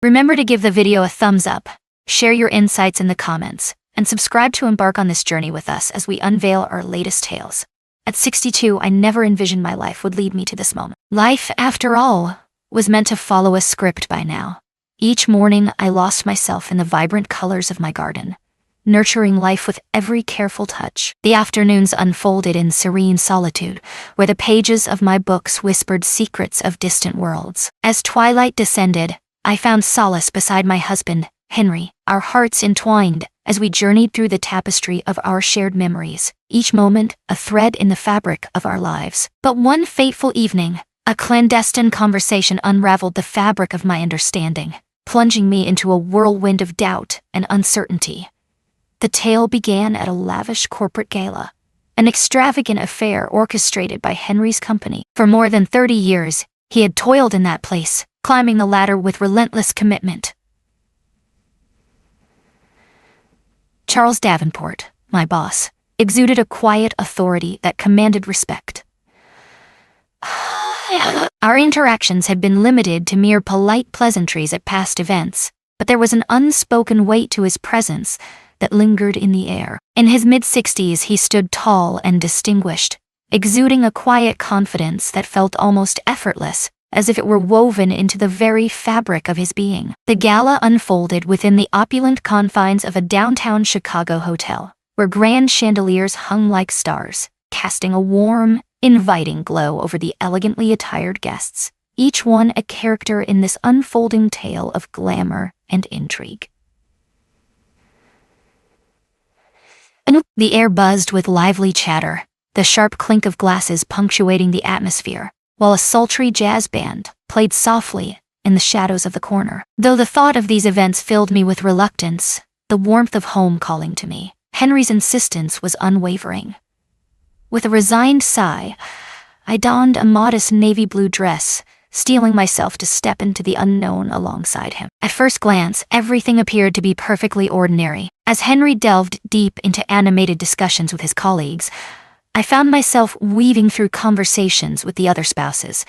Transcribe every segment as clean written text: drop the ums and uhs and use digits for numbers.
Remember to give the video a thumbs up, share your insights in the comments, and subscribe to embark on this journey with us as we unveil our latest tales. At 62, I never envisioned my life would lead me to this moment. Life, after all, was meant to follow a script by now. Each morning, I lost myself in the vibrant colors of my garden, nurturing life with every careful touch. The afternoons unfolded in serene solitude, where the pages of my books whispered secrets of distant worlds. As twilight descended, I found solace beside my husband, Henry, our hearts entwined as we journeyed through the tapestry of our shared memories, each moment a thread in the fabric of our lives. But one fateful evening, a clandestine conversation unraveled the fabric of my understanding, plunging me into a whirlwind of doubt and uncertainty. The tale began at a lavish corporate gala, an extravagant affair orchestrated by Henry's company. For more than 30 years, he had toiled in that place, climbing the ladder with relentless commitment. Charles Davenport, my boss, exuded a quiet authority that commanded respect. Our interactions had been limited to mere polite pleasantries at past events, but there was an unspoken weight to his presence that lingered in the air. In his mid-60s, he stood tall and distinguished, exuding a quiet confidence that felt almost effortless, as if it were woven into the very fabric of his being. The gala unfolded within the opulent confines of a downtown Chicago hotel, where grand chandeliers hung like stars, casting a warm, inviting glow over the elegantly attired guests, each one a character in this unfolding tale of glamour and intrigue. The air buzzed with lively chatter, the sharp clink of glasses punctuating the atmosphere, while a sultry jazz band played softly in the shadows of the corner. Though the thought of these events filled me with reluctance, the warmth of home calling to me, Henry's insistence was unwavering. With a resigned sigh, I donned a modest navy blue dress, steeling myself to step into the unknown alongside him. At first glance, everything appeared to be perfectly ordinary. As Henry delved deep into animated discussions with his colleagues, I found myself weaving through conversations with the other spouses,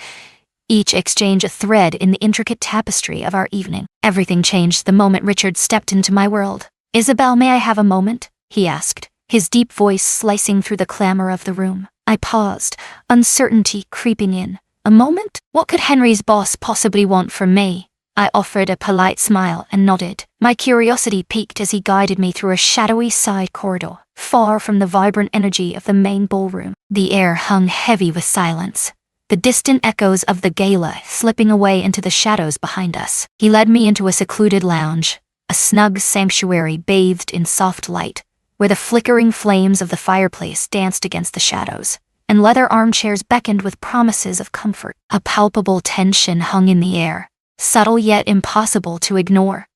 each exchange a thread in the intricate tapestry of our evening. Everything changed the moment Richard stepped into my world. "Isabel, may I have a moment?" he asked, his deep voice slicing through the clamor of the room. I paused, uncertainty creeping in. A moment? What could Henry's boss possibly want from me? I offered a polite smile and nodded. My curiosity piqued as he guided me through a shadowy side corridor, far from the vibrant energy of the main ballroom. The air hung heavy with silence, the distant echoes of the gala slipping away into the shadows behind us. He led me into a secluded lounge, a snug sanctuary bathed in soft light, where the flickering flames of the fireplace danced against the shadows, and leather armchairs beckoned with promises of comfort. A palpable tension hung in the air, subtle yet impossible to ignore.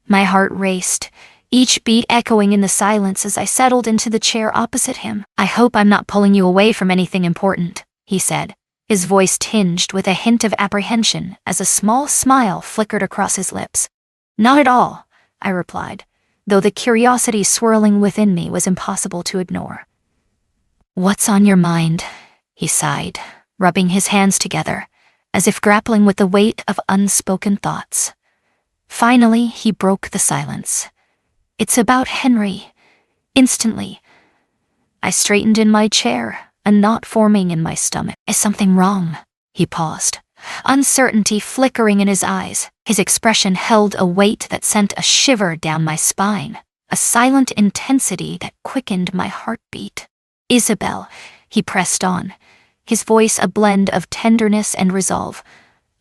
My heart raced, each beat echoing in the silence as I settled into the chair opposite him. "I hope I'm not pulling you away from anything important," he said, his voice tinged with a hint of apprehension as a small smile flickered across his lips. "Not at all," I replied, though the curiosity swirling within me was impossible to ignore. "What's on your mind?" he sighed, rubbing his hands together, as if grappling with the weight of unspoken thoughts. Finally, he broke the silence. "It's about Henry." Instantly, I straightened in my chair, a knot forming in my stomach. "Is something wrong?" He paused, uncertainty flickering in his eyes. His expression held a weight that sent a shiver down my spine, a silent intensity that quickened my heartbeat. "Isabel," he pressed on, his voice a blend of tenderness and resolve.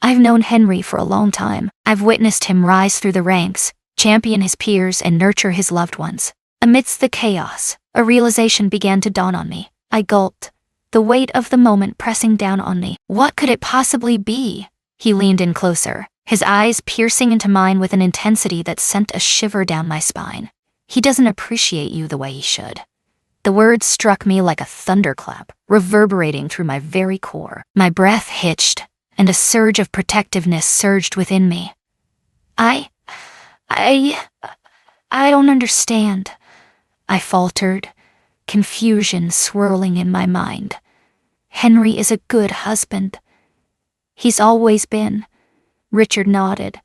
"I've known Henry for a long time. I've witnessed him rise through the ranks, champion his peers, and nurture his loved ones. Amidst the chaos, a realization began to dawn on me. I gulped, the weight of the moment pressing down on me. What could it possibly be?" He leaned in closer, his eyes piercing into mine with an intensity that sent a shiver down my spine. "He doesn't appreciate you the way he should." The words struck me like a thunderclap, reverberating through my very core. My breath hitched, and a surge of protectiveness surged within me. I don't understand," I faltered, confusion swirling in my mind. "Henry is a good husband. He's always been." Richard nodded,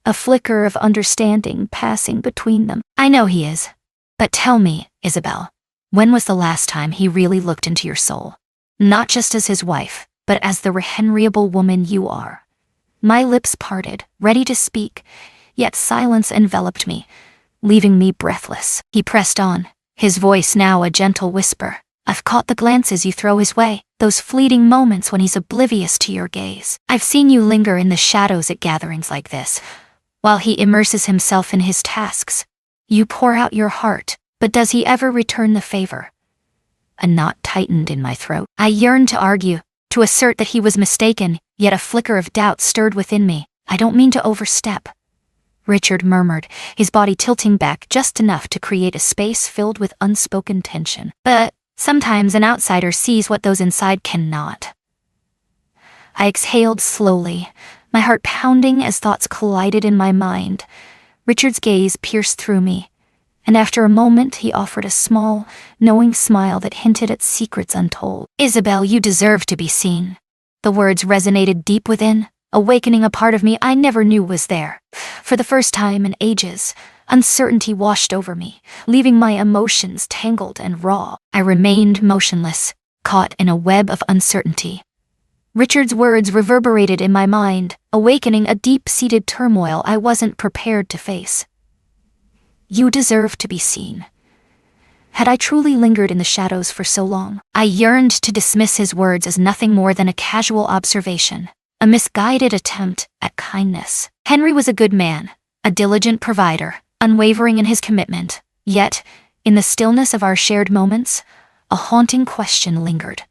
a flicker of understanding passing between them. I know he is. But tell me, Isabel, when was the last time he really looked into your soul? Not just as his wife, but as the rehenriable woman you are. My lips parted, ready to speak, yet silence enveloped me, leaving me breathless. He pressed on, his voice now a gentle whisper. I've caught the glances you throw his way, those fleeting moments when he's oblivious to your gaze. I've seen you linger in the shadows at gatherings like this, while he immerses himself in his tasks. You pour out your heart, but does he ever return the favor? A knot tightened in my throat. I yearned to argue, to assert that he was mistaken, yet a flicker of doubt stirred within me. I don't mean to overstep, Richard murmured, his body tilting back just enough to create a space filled with unspoken tension. But sometimes an outsider sees what those inside cannot. I exhaled slowly, my heart pounding as thoughts collided in my mind. Richard's gaze pierced through me, and after a moment he offered a small, knowing smile that hinted at secrets untold. Isabel, you deserve to be seen. The words resonated deep within, awakening a part of me I never knew was there. For the first time in ages, uncertainty washed over me, leaving my emotions tangled and raw. I remained motionless, caught in a web of uncertainty. Richard's words reverberated in my mind, awakening a deep-seated turmoil I wasn't prepared to face. You deserve to be seen. Had I truly lingered in the shadows for so long? I yearned to dismiss his words as nothing more than a casual observation, a misguided attempt at kindness. Henry was a good man, a diligent provider, unwavering in his commitment. Yet, in the stillness of our shared moments, a haunting question lingered.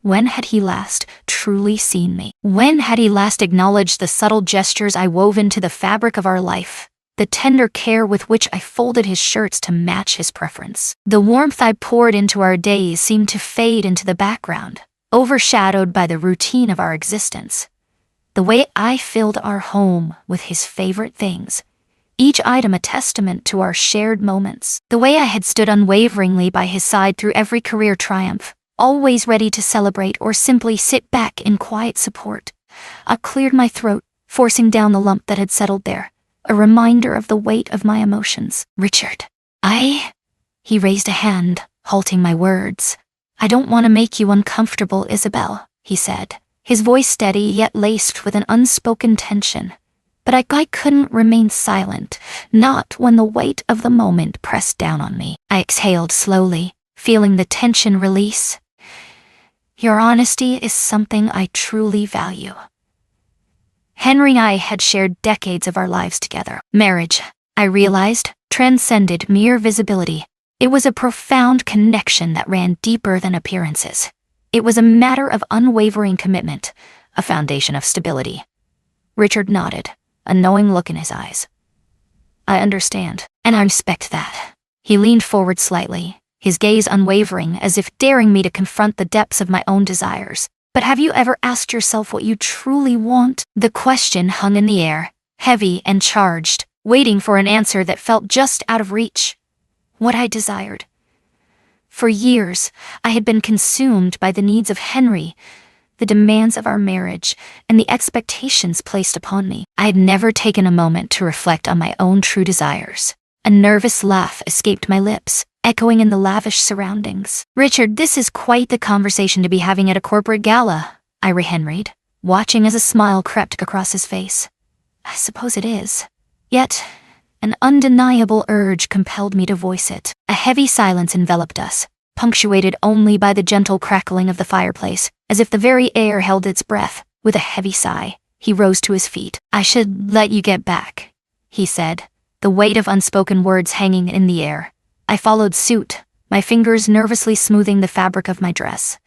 When had he last truly seen me? When had he last acknowledged the subtle gestures I wove into the fabric of our life? The tender care with which I folded his shirts to match his preference. The warmth I poured into our days seemed to fade into the background, overshadowed by the routine of our existence. The way I filled our home with his favorite things, each item a testament to our shared moments. The way I had stood unwaveringly by his side through every career triumph, always ready to celebrate or simply sit back in quiet support. I cleared my throat, forcing down the lump that had settled there, a reminder of the weight of my emotions. Richard, He raised a hand, halting my words. I don't want to make you uncomfortable, Isabel, he said, his voice steady yet laced with an unspoken tension. But I couldn't remain silent, not when the weight of the moment pressed down on me. I exhaled slowly, feeling the tension release. Your honesty is something I truly value. Henry and I had shared decades of our lives together. Marriage, I realized, transcended mere visibility. It was a profound connection that ran deeper than appearances. It was a matter of unwavering commitment, a foundation of stability. Richard nodded, a knowing look in his eyes. I understand, and I respect that. He leaned forward slightly, his gaze unwavering, as if daring me to confront the depths of my own desires. But have you ever asked yourself what you truly want? The question hung in the air, heavy and charged, waiting for an answer that felt just out of reach. What I desired. For years, I had been consumed by the needs of Henry, the demands of our marriage, and the expectations placed upon me. I had never taken a moment to reflect on my own true desires. A nervous laugh escaped my lips, echoing in the lavish surroundings. Richard, this is quite the conversation to be having at a corporate gala, I rehenried, watching as a smile crept across his face. I suppose it is. Yet, an undeniable urge compelled me to voice it. A heavy silence enveloped us, punctuated only by the gentle crackling of the fireplace, as if the very air held its breath. With a heavy sigh, he rose to his feet. I should let you get back, he said, the weight of unspoken words hanging in the air. I followed suit, my fingers nervously smoothing the fabric of my dress,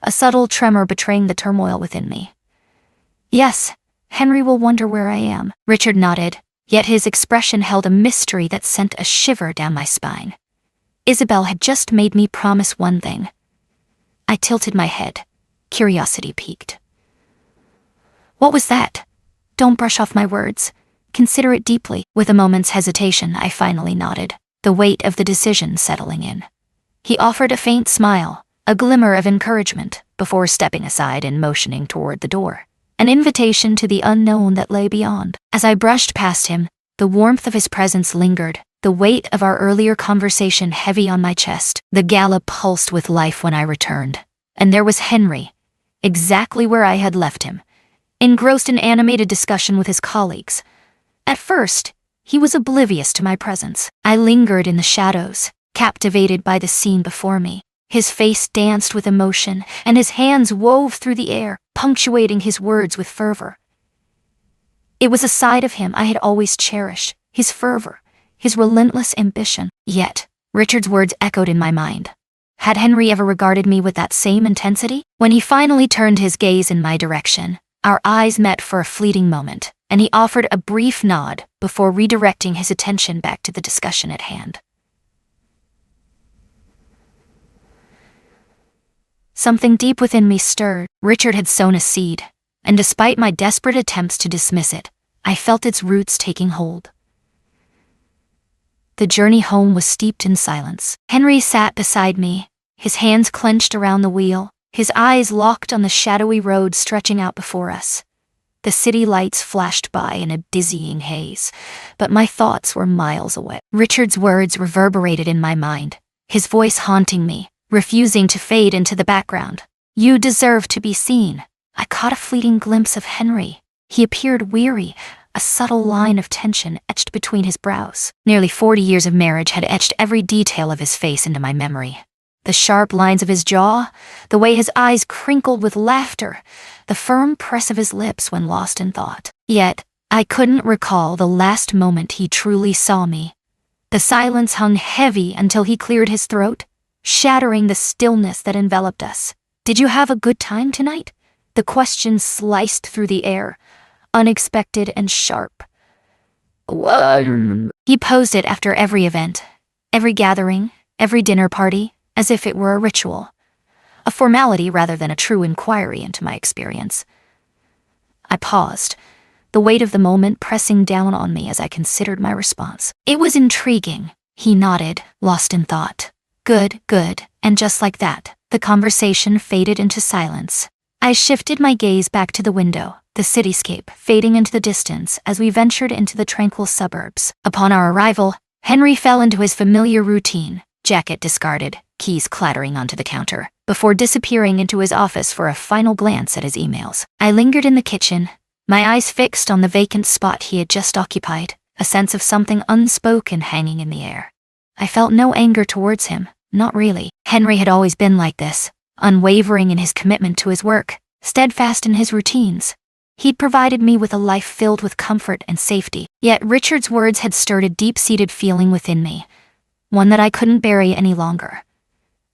a subtle tremor betraying the turmoil within me. Yes, Henry will wonder where I am. Richard nodded, yet his expression held a mystery that sent a shiver down my spine. Isabel had just made me promise one thing. I tilted my head, curiosity piqued. What was that? Don't brush off my words. Consider it deeply. With a moment's hesitation, I finally nodded, the weight of the decision settling in. He offered a faint smile, a glimmer of encouragement, before stepping aside and motioning toward the door. an invitation to the unknown that lay beyond. As I brushed past him, the warmth of his presence lingered, the weight of our earlier conversation heavy on my chest. The gala pulsed with life when I returned, and there was Henry, exactly where I had left him, engrossed in animated discussion with his colleagues. At first, he was oblivious to my presence. I lingered in the shadows, captivated by the scene before me. His face danced with emotion, and his hands wove through the air, punctuating his words with fervor. It was a side of him I had always cherished, his fervor, his relentless ambition. Yet, Richard's words echoed in my mind. Had Henry ever regarded me with that same intensity? When he finally turned his gaze in my direction, our eyes met for a fleeting moment, and he offered a brief nod before redirecting his attention back to the discussion at hand. Something deep within me stirred. Richard had sown a seed, and despite my desperate attempts to dismiss it, I felt its roots taking hold. The journey home was steeped in silence. Henry sat beside me, his hands clenched around the wheel, his eyes locked on the shadowy road stretching out before us. The city lights flashed by in a dizzying haze, but my thoughts were miles away. Richard's words reverberated in my mind, his voice haunting me, refusing to fade into the background. "You deserve to be seen." I caught a fleeting glimpse of Henry. He appeared weary, a subtle line of tension etched between his brows. Nearly 40 years of marriage had etched every detail of his face into my memory. The sharp lines of his jaw, the way his eyes crinkled with laughter, the firm press of his lips when lost in thought. Yet, I couldn't recall the last moment he truly saw me. The silence hung heavy until he cleared his throat, shattering the stillness that enveloped us. "Did you have a good time tonight?" The question sliced through the air, unexpected and sharp. He posed it after every event, every gathering, every dinner party, as if it were a ritual, a formality rather than a true inquiry into my experience. I paused, the weight of the moment pressing down on me as I considered my response. "It was intriguing," he nodded, lost in thought. Good, and just like that, the conversation faded into silence. I shifted my gaze back to the window, the cityscape fading into the distance as we ventured into the tranquil suburbs. Upon our arrival, Henry fell into his familiar routine, jacket discarded, keys clattering onto the counter, before disappearing into his office for a final glance at his emails. I lingered in the kitchen, my eyes fixed on the vacant spot he had just occupied, a sense of something unspoken hanging in the air. I felt no anger towards him, not really. Henry had always been like this, unwavering in his commitment to his work, steadfast in his routines. He'd provided me with a life filled with comfort and safety. Yet Richard's words had stirred a deep-seated feeling within me, one that I couldn't bury any longer.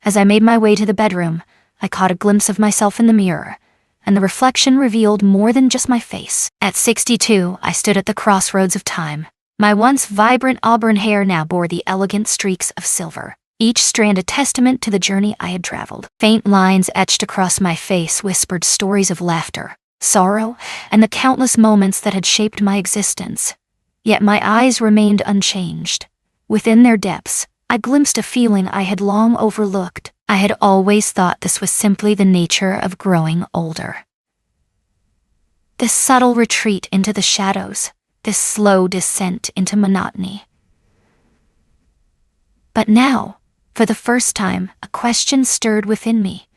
As I made my way to the bedroom, I caught a glimpse of myself in the mirror, and the reflection revealed more than just my face. At 62, I stood at the crossroads of time. My once vibrant auburn hair now bore the elegant streaks of silver, each strand a testament to the journey I had traveled. Faint lines etched across my face whispered stories of laughter, sorrow, and the countless moments that had shaped my existence. Yet my eyes remained unchanged. Within their depths, I glimpsed a feeling I had long overlooked. I had always thought this was simply the nature of growing older. This subtle retreat into the shadows, this slow descent into monotony. But now, for the first time, a question stirred within me.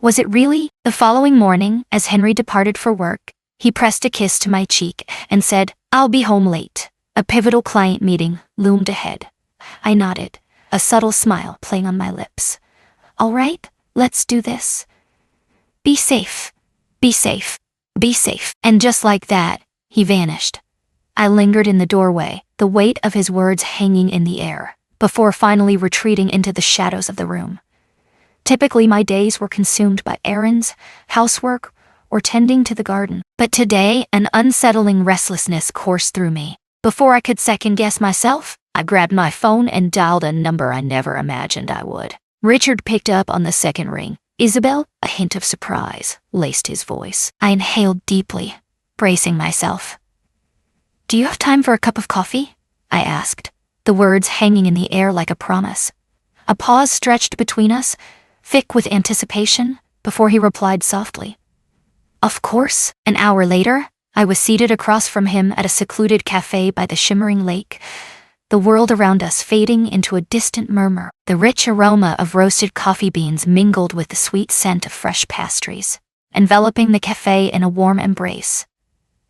Was it really? The following morning, as Henry departed for work, he pressed a kiss to my cheek and said, "I'll be home late." A pivotal client meeting loomed ahead. I nodded, a subtle smile playing on my lips. "All right, let's do this. Be safe, be safe, be safe." And just like that, he vanished. I lingered in the doorway, the weight of his words hanging in the air, before finally retreating into the shadows of the room. Typically, my days were consumed by errands, housework, or tending to the garden. But today, an unsettling restlessness coursed through me. Before I could second-guess myself, I grabbed my phone and dialed a number I never imagined I would. Richard picked up on the second ring. "Isabel?" A hint of surprise laced his voice. I inhaled deeply, bracing myself. "Do you have time for a cup of coffee?" I asked, the words hanging in the air like a promise. A pause stretched between us, thick with anticipation, before he replied softly, Of course. An hour later, I was seated across from him at a secluded cafe by the shimmering lake, the world around us fading into a distant murmur. The rich aroma of roasted coffee beans mingled with the sweet scent of fresh pastries, enveloping the cafe in a warm embrace.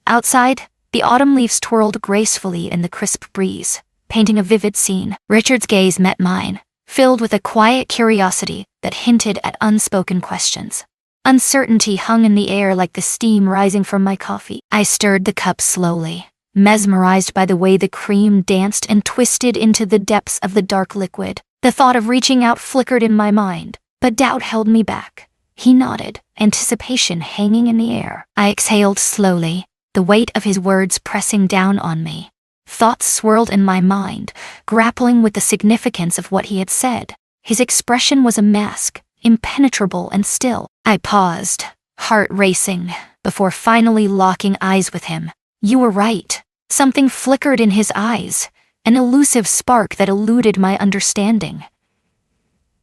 Outside, the autumn leaves twirled gracefully in the crisp breeze, painting a vivid scene. Richard's gaze met mine, filled with a quiet curiosity that hinted at unspoken questions. Uncertainty hung in the air like the steam rising from my coffee. I stirred the cup slowly, mesmerized by the way the cream danced and twisted into the depths of the dark liquid. The thought of reaching out flickered in my mind, but doubt held me back. He nodded, anticipation hanging in the air. I exhaled slowly, the weight of his words pressing down on me. Thoughts swirled in my mind, grappling with the significance of what he had said. His expression was a mask, impenetrable and still. I paused, heart racing, before finally locking eyes with him. You were right. Something flickered in his eyes, an elusive spark that eluded my understanding.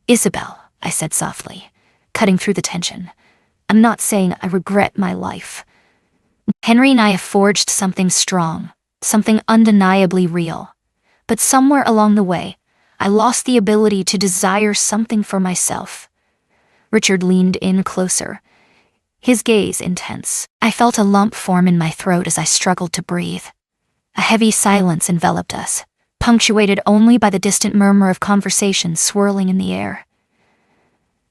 Isabel, I said softly, cutting through the tension. I'm not saying I regret my life. Henry and I have forged something strong, something undeniably real. But somewhere along the way, I lost the ability to desire something for myself. Richard leaned in closer, his gaze intense. I felt a lump form in my throat as I struggled to breathe. A heavy silence enveloped us, punctuated only by the distant murmur of conversation swirling in the air.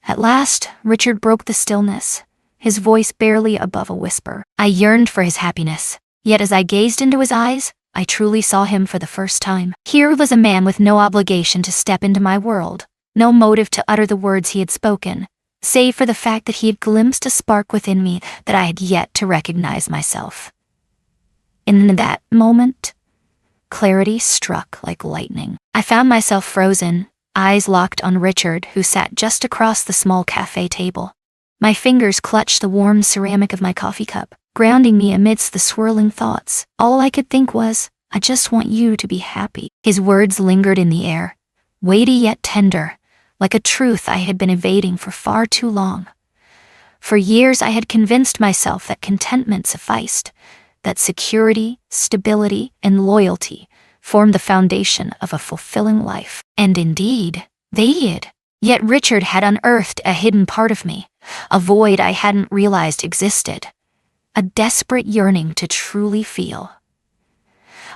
At last, Richard broke the stillness, his voice barely above a whisper. I yearned for his happiness, yet as I gazed into his eyes, I truly saw him for the first time. Here was a man with no obligation to step into my world, no motive to utter the words he had spoken, save for the fact that he had glimpsed a spark within me that I had yet to recognize myself. In that moment, clarity struck like lightning. I found myself frozen, eyes locked on Richard, who sat just across the small cafe table. My fingers clutched the warm ceramic of my coffee cup, grounding me amidst the swirling thoughts. All I could think was, I just want you to be happy. His words lingered in the air, weighty yet tender, like a truth I had been evading for far too long. For years I had convinced myself that contentment sufficed, that security, stability, and loyalty formed the foundation of a fulfilling life. And indeed, they did. Yet Richard had unearthed a hidden part of me, a void I hadn't realized existed, a desperate yearning to truly feel.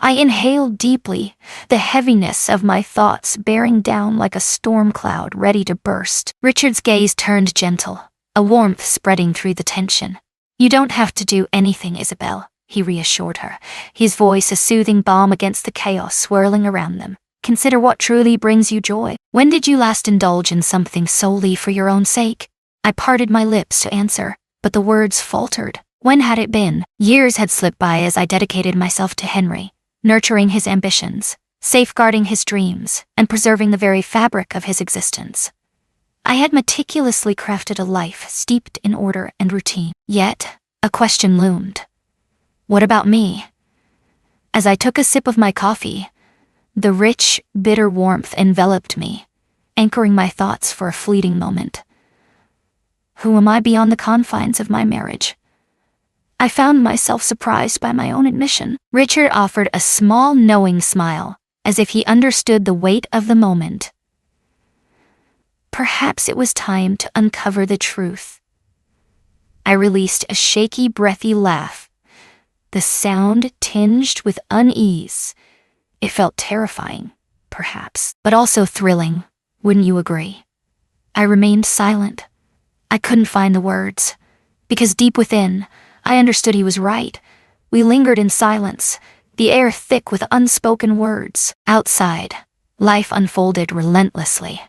I inhaled deeply, the heaviness of my thoughts bearing down like a storm cloud ready to burst. Richard's gaze turned gentle, a warmth spreading through the tension. You don't have to do anything, Isabel, he reassured her, his voice a soothing balm against the chaos swirling around them. Consider what truly brings you joy. When did you last indulge in something solely for your own sake? I parted my lips to answer, but the words faltered. When had it been? Years had slipped by as I dedicated myself to Henry, nurturing his ambitions, safeguarding his dreams, and preserving the very fabric of his existence. I had meticulously crafted a life steeped in order and routine. Yet, a question loomed. What about me? As I took a sip of my coffee, the rich, bitter warmth enveloped me, anchoring my thoughts for a fleeting moment. Who am I beyond the confines of my marriage? I found myself surprised by my own admission. Richard offered a small, knowing smile, as if he understood the weight of the moment. Perhaps it was time to uncover the truth. I released a shaky, breathy laugh, the sound tinged with unease. It felt terrifying, perhaps, but also thrilling, wouldn't you agree? I remained silent. I couldn't find the words, because deep within, I understood he was right. We lingered in silence, the air thick with unspoken words. Outside, life unfolded relentlessly.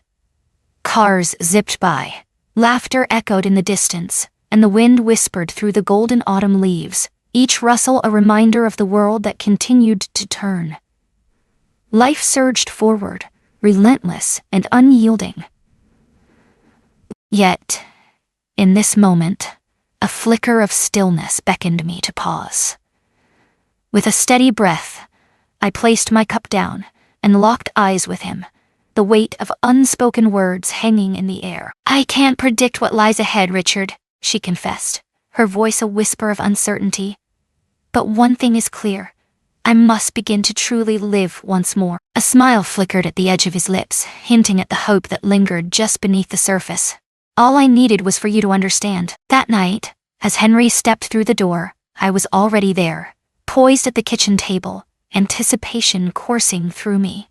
Cars zipped by, laughter echoed in the distance, and the wind whispered through the golden autumn leaves, each rustle a reminder of the world that continued to turn. Life surged forward, relentless and unyielding. Yet, in this moment, a flicker of stillness beckoned me to pause. With a steady breath, I placed my cup down and locked eyes with him, the weight of unspoken words hanging in the air. I can't predict what lies ahead, Richard, she confessed, her voice a whisper of uncertainty. "But one thing is clear. I must begin to truly live once more." A smile flickered at the edge of his lips, hinting at the hope that lingered just beneath the surface. "All I needed was for you to understand." That night, as Henry stepped through the door, I was already there, poised at the kitchen table, anticipation coursing through me.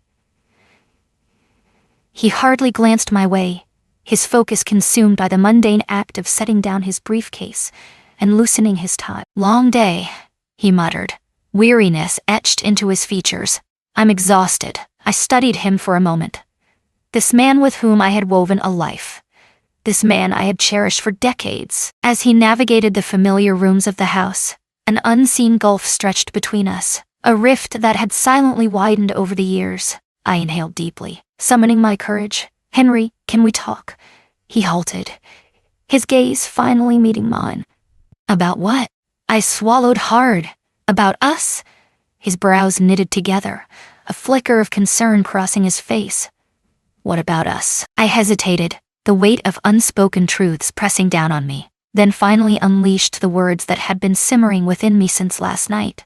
He hardly glanced my way, his focus consumed by the mundane act of setting down his briefcase and loosening his tie. "Long day," he muttered, weariness etched into his features. "I'm exhausted." I studied him for a moment. This man with whom I had woven a life. This man I had cherished for decades. As he navigated the familiar rooms of the house, an unseen gulf stretched between us, a rift that had silently widened over the years. I inhaled deeply, summoning my courage. "Henry, can we talk?" He halted, his gaze finally meeting mine. "About what?" I swallowed hard. "About us?" His brows knitted together, a flicker of concern crossing his face. "What about us?" I hesitated, the weight of unspoken truths pressing down on me, then finally unleashed the words that had been simmering within me since last night.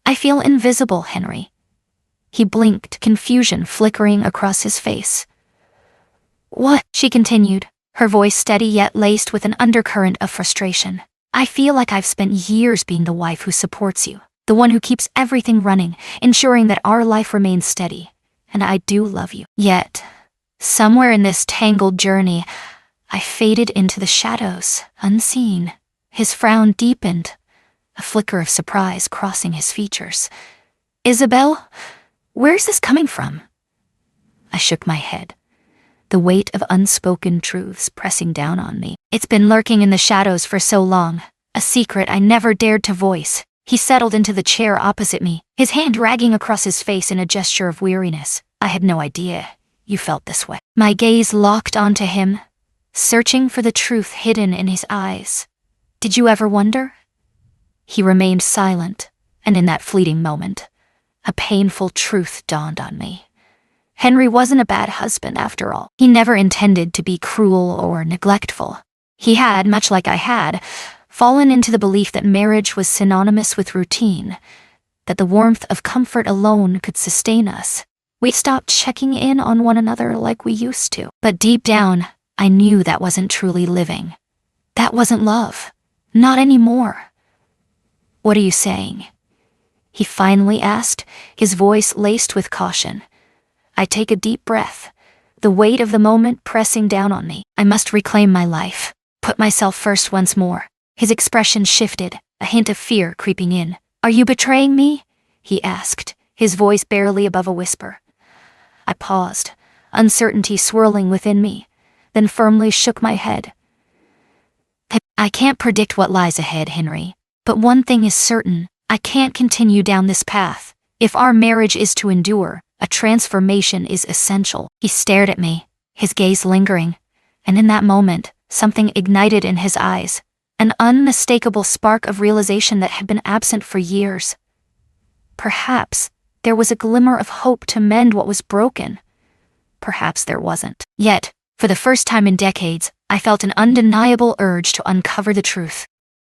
"I feel invisible, Henry." He blinked, confusion flickering across his face. "What?" she continued, her voice steady yet laced with an undercurrent of frustration. "I feel like I've spent years being the wife who supports you, the one who keeps everything running, ensuring that our life remains steady. And I do love you. Yet, somewhere in this tangled journey, I faded into the shadows, unseen." His frown deepened, a flicker of surprise crossing his features. "Isabel, where's this coming from?" I shook my head, the weight of unspoken truths pressing down on me. "It's been lurking in the shadows for so long, a secret I never dared to voice." He settled into the chair opposite me, his hand dragging across his face in a gesture of weariness. "I had no idea you felt this way." My gaze locked onto him, searching for the truth hidden in his eyes. "Did you ever wonder?" He remained silent, and in that fleeting moment, a painful truth dawned on me. Henry wasn't a bad husband after all. He never intended to be cruel or neglectful. He had, much like I had, fallen into the belief that marriage was synonymous with routine, that the warmth of comfort alone could sustain us. We stopped checking in on one another like we used to. But deep down, I knew that wasn't truly living. That wasn't love. Not anymore. "What are you saying?" he finally asked, his voice laced with caution. I take a deep breath, the weight of the moment pressing down on me. I must reclaim my life, put myself first once more. His expression shifted, a hint of fear creeping in. "Are you betraying me?" he asked, his voice barely above a whisper. I paused, uncertainty swirling within me, then firmly shook my head. "I can't predict what lies ahead, Henry, but one thing is certain, I can't continue down this path. If our marriage is to endure, a transformation is essential." He stared at me, his gaze lingering, and in that moment, something ignited in his eyes, an unmistakable spark of realization that had been absent for years. Perhaps there was a glimmer of hope to mend what was broken. Perhaps there wasn't. Yet, for the first time in decades, I felt an undeniable urge to uncover the truth.